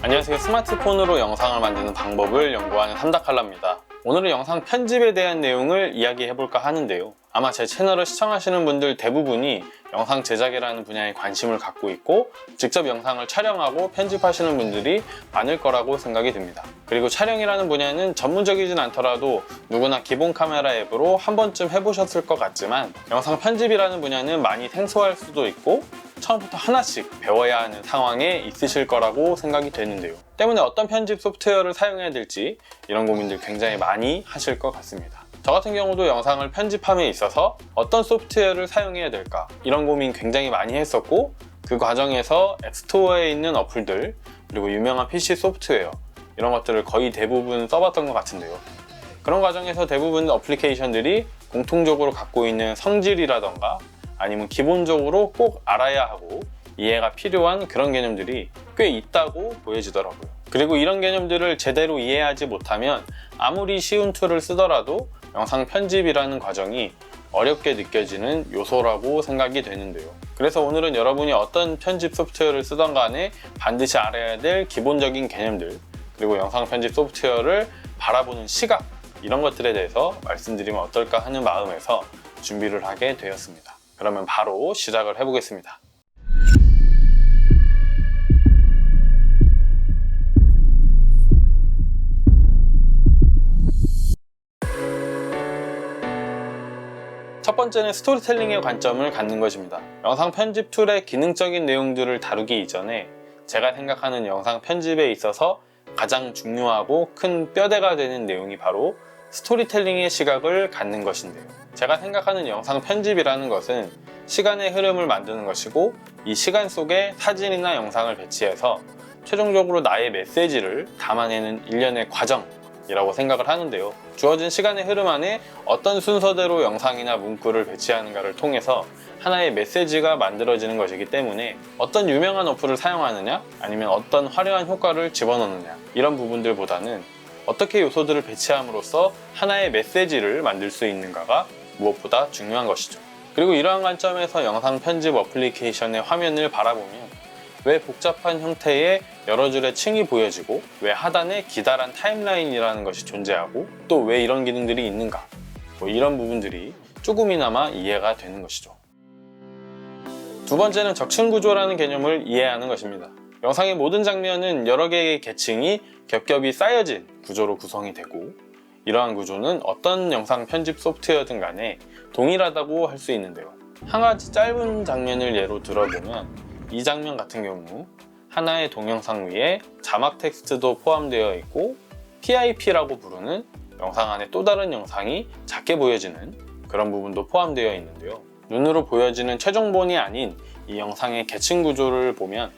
안녕하세요. 스마트폰으로 영상을 만드는 방법을 연구하는 삼다칼라입니다. 오늘은 영상 편집에 대한 내용을 이야기해볼까 하는데요. 아마 제 채널을 시청하시는 분들 대부분이 영상 제작이라는 분야에 관심을 갖고 있고 직접 영상을 촬영하고 편집하시는 분들이 많을 거라고 생각이 듭니다. 그리고 촬영이라는 분야는 전문적이진 않더라도 누구나 기본 카메라 앱으로 한 번쯤 해보셨을 것 같지만 영상 편집이라는 분야는 많이 생소할 수도 있고 처음부터 하나씩 배워야 하는 상황에 있으실 거라고 생각이 되는데요. 때문에 어떤 편집 소프트웨어를 사용해야 될지 이런 고민들 굉장히 많이 하실 것 같습니다. 저 같은 경우도 영상을 편집함에 있어서 어떤 소프트웨어를 사용해야 될까 이런 고민 굉장히 많이 했었고 그 과정에서 앱스토어에 있는 어플들 그리고 유명한 PC 소프트웨어 이런 것들을 거의 대부분 써봤던 것 같은데요. 그런 과정에서 대부분 어플리케이션들이 공통적으로 갖고 있는 성질이라던가 아니면 기본적으로 꼭 알아야 하고 이해가 필요한 그런 개념들이 꽤 있다고 보여지더라고요. 그리고 이런 개념들을 제대로 이해하지 못하면 아무리 쉬운 툴을 쓰더라도 영상 편집이라는 과정이 어렵게 느껴지는 요소라고 생각이 되는데요. 그래서 오늘은 여러분이 어떤 편집 소프트웨어를 쓰던 간에 반드시 알아야 될 기본적인 개념들 그리고 영상 편집 소프트웨어를 바라보는 시각 이런 것들에 대해서 말씀드리면 어떨까 하는 마음에서 준비를 하게 되었습니다. 그러면 바로 시작을 해보겠습니다. 첫 번째는 스토리텔링의 관점을 갖는 것입니다. 영상 편집 툴의 기능적인 내용들을 다루기 이전에 제가 생각하는 영상 편집에 있어서 가장 중요하고 큰 뼈대가 되는 내용이 바로 스토리텔링의 시각을 갖는 것인데요. 제가 생각하는 영상 편집이라는 것은 시간의 흐름을 만드는 것이고 이 시간 속에 사진이나 영상을 배치해서 최종적으로 나의 메시지를 담아내는 일련의 과정이라고 생각을 하는데요. 주어진 시간의 흐름 안에 어떤 순서대로 영상이나 문구를 배치하는가를 통해서 하나의 메시지가 만들어지는 것이기 때문에 어떤 유명한 어플을 사용하느냐 아니면 어떤 화려한 효과를 집어넣느냐 이런 부분들보다는 어떻게 요소들을 배치함으로써 하나의 메시지를 만들 수 있는가가 무엇보다 중요한 것이죠. 그리고 이러한 관점에서 영상 편집 어플리케이션의 화면을 바라보면 왜 복잡한 형태의 여러 줄의 층이 보여지고 왜 하단에 기다란 타임라인이라는 것이 존재하고 또 왜 이런 기능들이 있는가 이런 부분들이 조금이나마 이해가 되는 것이죠. 두 번째는 적층 구조라는 개념을 이해하는 것입니다. 영상의 모든 장면은 여러 개의 계층이 겹겹이 쌓여진 구조로 구성이 되고 이러한 구조는 어떤 영상 편집 소프트웨어든 간에 동일하다고 할 수 있는데요. 한 가지 짧은 장면을 예로 들어보면 이 장면 같은 경우 하나의 동영상 위에 자막 텍스트도 포함되어 있고 PIP라고 부르는 영상 안에 또 다른 영상이 작게 보여지는 그런 부분도 포함되어 있는데요. 눈으로 보여지는 최종본이 아닌 이 영상의 계층 구조를 보면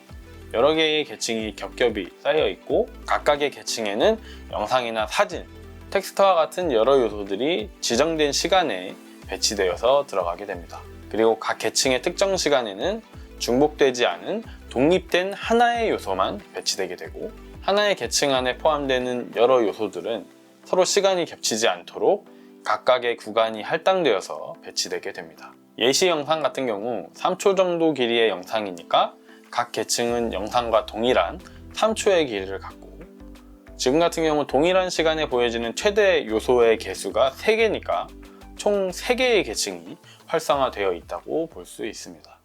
여러 개의 계층이 겹겹이 쌓여 있고 각각의 계층에는 영상이나 사진, 텍스트와 같은 여러 요소들이 지정된 시간에 배치되어서 들어가게 됩니다. 그리고 각 계층의 특정 시간에는 중복되지 않은 독립된 하나의 요소만 배치되게 되고 하나의 계층 안에 포함되는 여러 요소들은 서로 시간이 겹치지 않도록 각각의 구간이 할당되어서 배치되게 됩니다. 예시 영상 같은 경우 3초 정도 길이의 영상이니까 각 계층은 영상과 동일한 3초의 길이를 갖고 지금 같은 경우 동일한 시간에 보여지는 최대 요소의 개수가 3개니까 총 3개의 계층이 활성화되어 있다고 볼 수 있습니다.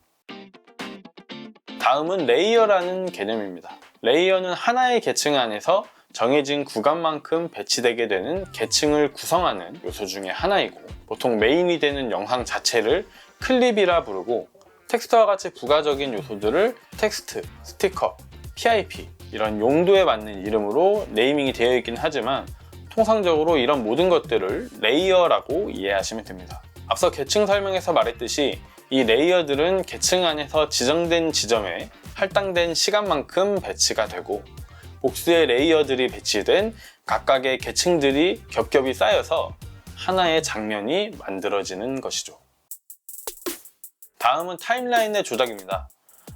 다음은 레이어라는 개념입니다. 레이어는 하나의 계층 안에서 정해진 구간만큼 배치되게 되는 계층을 구성하는 요소 중에 하나이고 보통 메인이 되는 영상 자체를 클립이라 부르고 텍스트와 같이 부가적인 요소들을 텍스트, 스티커, PIP 이런 용도에 맞는 이름으로 네이밍이 되어 있긴 하지만 통상적으로 이런 모든 것들을 레이어라고 이해하시면 됩니다. 앞서 계층 설명에서 말했듯이 이 레이어들은 계층 안에서 지정된 지점에 할당된 시간만큼 배치가 되고 복수의 레이어들이 배치된 각각의 계층들이 겹겹이 쌓여서 하나의 장면이 만들어지는 것이죠. 다음은 타임라인의 조작입니다.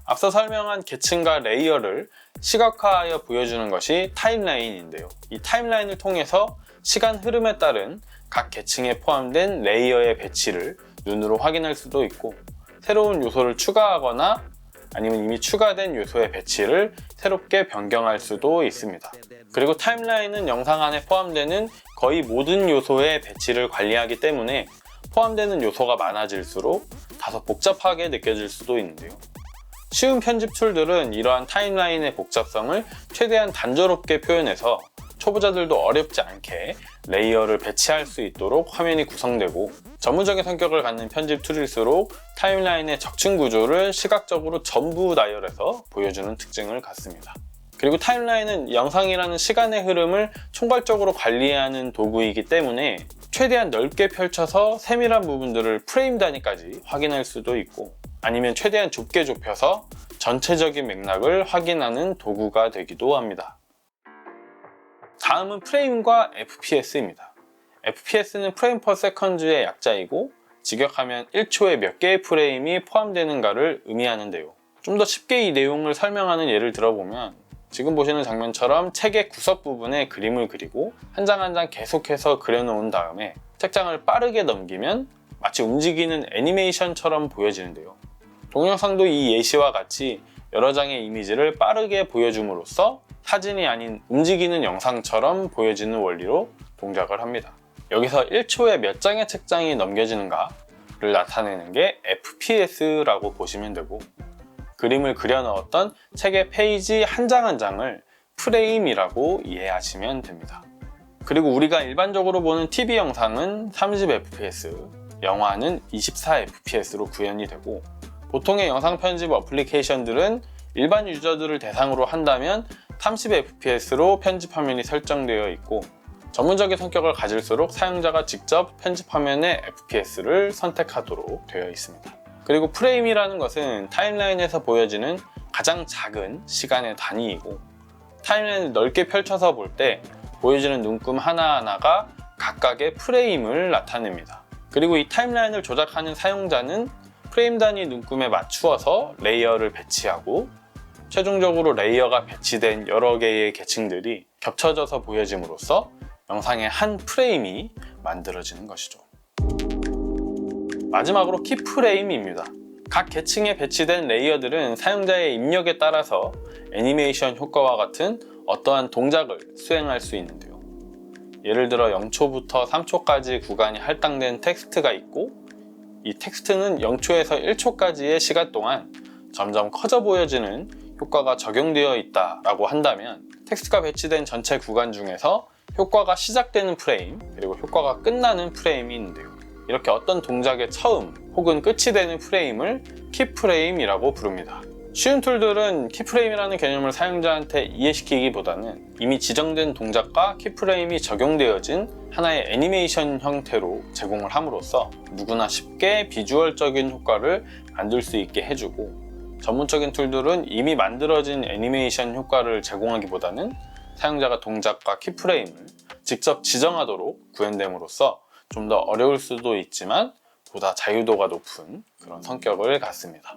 앞서 설명한 계층과 레이어를 시각화하여 보여주는 것이 타임라인인데요. 이 타임라인을 통해서 시간 흐름에 따른 각 계층에 포함된 레이어의 배치를 눈으로 확인할 수도 있고 새로운 요소를 추가하거나 아니면 이미 추가된 요소의 배치를 새롭게 변경할 수도 있습니다. 그리고 타임라인은 영상 안에 포함되는 거의 모든 요소의 배치를 관리하기 때문에 포함되는 요소가 많아질수록 다소 복잡하게 느껴질 수도 있는데요. 쉬운 편집 툴들은 이러한 타임라인의 복잡성을 최대한 단조롭게 표현해서 초보자들도 어렵지 않게 레이어를 배치할 수 있도록 화면이 구성되고, 전문적인 성격을 갖는 편집 툴일수록 타임라인의 적층 구조를 시각적으로 전부 나열해서 보여주는 특징을 갖습니다. 그리고 타임라인은 영상이라는 시간의 흐름을 총괄적으로 관리하는 도구이기 때문에 최대한 넓게 펼쳐서 세밀한 부분들을 프레임 단위까지 확인할 수도 있고, 아니면 최대한 좁게 좁혀서 전체적인 맥락을 확인하는 도구가 되기도 합니다. 다음은 프레임과 FPS입니다. FPS는 프레임 퍼 세컨즈의 약자이고, 직역하면 1초에 몇 개의 프레임이 포함되는가를 의미하는데요. 좀 더 쉽게 이 내용을 설명하는 예를 들어보면, 지금 보시는 장면처럼 책의 구석 부분에 그림을 그리고 한 장 한 장 계속해서 그려놓은 다음에 책장을 빠르게 넘기면 마치 움직이는 애니메이션처럼 보여지는데요. 동영상도 이 예시와 같이 여러 장의 이미지를 빠르게 보여줌으로써 사진이 아닌 움직이는 영상처럼 보여지는 원리로 동작을 합니다. 여기서 1초에 몇 장의 책장이 넘겨지는가를 나타내는 게 FPS라고 보시면 되고, 그림을 그려 넣었던 책의 페이지 한 장 한 장을 프레임이라고 이해하시면 됩니다. 그리고 우리가 일반적으로 보는 TV 영상은 30fps, 영화는 24fps로 구현이 되고, 보통의 영상 편집 어플리케이션들은 일반 유저들을 대상으로 한다면 30fps로 편집 화면이 설정되어 있고, 전문적인 성격을 가질수록 사용자가 직접 편집 화면의 fps를 선택하도록 되어 있습니다. 그리고 프레임이라는 것은 타임라인에서 보여지는 가장 작은 시간의 단위이고, 타임라인을 넓게 펼쳐서 볼 때 보여지는 눈금 하나하나가 각각의 프레임을 나타냅니다. 그리고 이 타임라인을 조작하는 사용자는 프레임 단위 눈금에 맞추어서 레이어를 배치하고, 최종적으로 레이어가 배치된 여러 개의 계층들이 겹쳐져서 보여짐으로써 영상의 한 프레임이 만들어지는 것이죠. 마지막으로 키프레임입니다. 각 계층에 배치된 레이어들은 사용자의 입력에 따라서 애니메이션 효과와 같은 어떠한 동작을 수행할 수 있는데요. 예를 들어 0초부터 3초까지 구간이 할당된 텍스트가 있고, 이 텍스트는 0초에서 1초까지의 시간 동안 점점 커져 보여지는 효과가 적용되어 있다라고 한다면, 텍스트가 배치된 전체 구간 중에서 효과가 시작되는 프레임, 그리고 효과가 끝나는 프레임이 있는데요. 이렇게 어떤 동작의 처음 혹은 끝이 되는 프레임을 키프레임이라고 부릅니다. 쉬운 툴들은 키프레임이라는 개념을 사용자한테 이해시키기보다는 이미 지정된 동작과 키프레임이 적용되어진 하나의 애니메이션 형태로 제공을 함으로써 누구나 쉽게 비주얼적인 효과를 만들 수 있게 해주고, 전문적인 툴들은 이미 만들어진 애니메이션 효과를 제공하기보다는 사용자가 동작과 키프레임을 직접 지정하도록 구현됨으로써 좀 더 어려울 수도 있지만 보다 자유도가 높은 그런 성격을 갖습니다.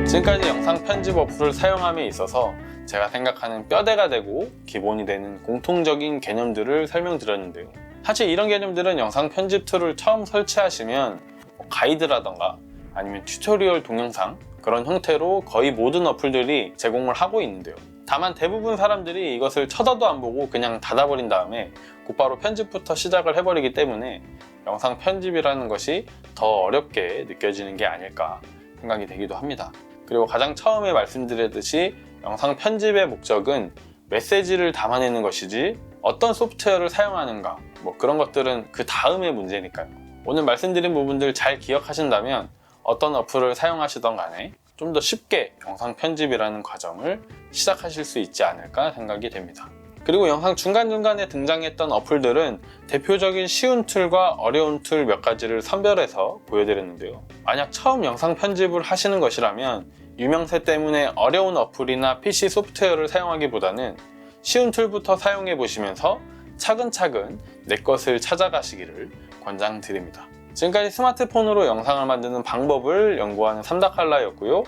지금까지 영상 편집 어플을 사용함에 있어서 제가 생각하는 뼈대가 되고 기본이 되는 공통적인 개념들을 설명드렸는데요. 사실 이런 개념들은 영상 편집 툴을 처음 설치하시면 가이드라던가 아니면 튜토리얼 동영상, 그런 형태로 거의 모든 어플들이 제공을 하고 있는데요. 다만 대부분 사람들이 이것을 쳐다도 안 보고 그냥 닫아버린 다음에 곧바로 편집부터 시작을 해버리기 때문에 영상 편집이라는 것이 더 어렵게 느껴지는 게 아닐까 생각이 되기도 합니다. 그리고 가장 처음에 말씀드렸듯이 영상 편집의 목적은 메시지를 담아내는 것이지 어떤 소프트웨어를 사용하는가, 그런 것들은 그 다음의 문제니까요. 오늘 말씀드린 부분들 잘 기억하신다면 어떤 어플을 사용하시던 간에 좀 더 쉽게 영상 편집이라는 과정을 시작하실 수 있지 않을까 생각이 됩니다. 그리고 영상 중간중간에 등장했던 어플들은 대표적인 쉬운 툴과 어려운 툴 몇 가지를 선별해서 보여드렸는데요. 만약 처음 영상 편집을 하시는 것이라면 유명세 때문에 어려운 어플이나 PC 소프트웨어를 사용하기보다는 쉬운 툴부터 사용해 보시면서 차근차근 내 것을 찾아가시기를 권장드립니다. 지금까지 스마트폰으로 영상을 만드는 방법을 연구하는 삼다칼라였고요.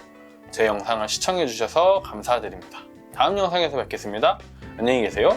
제 영상을 시청해 주셔서 감사드립니다. 다음 영상에서 뵙겠습니다. 안녕히 계세요.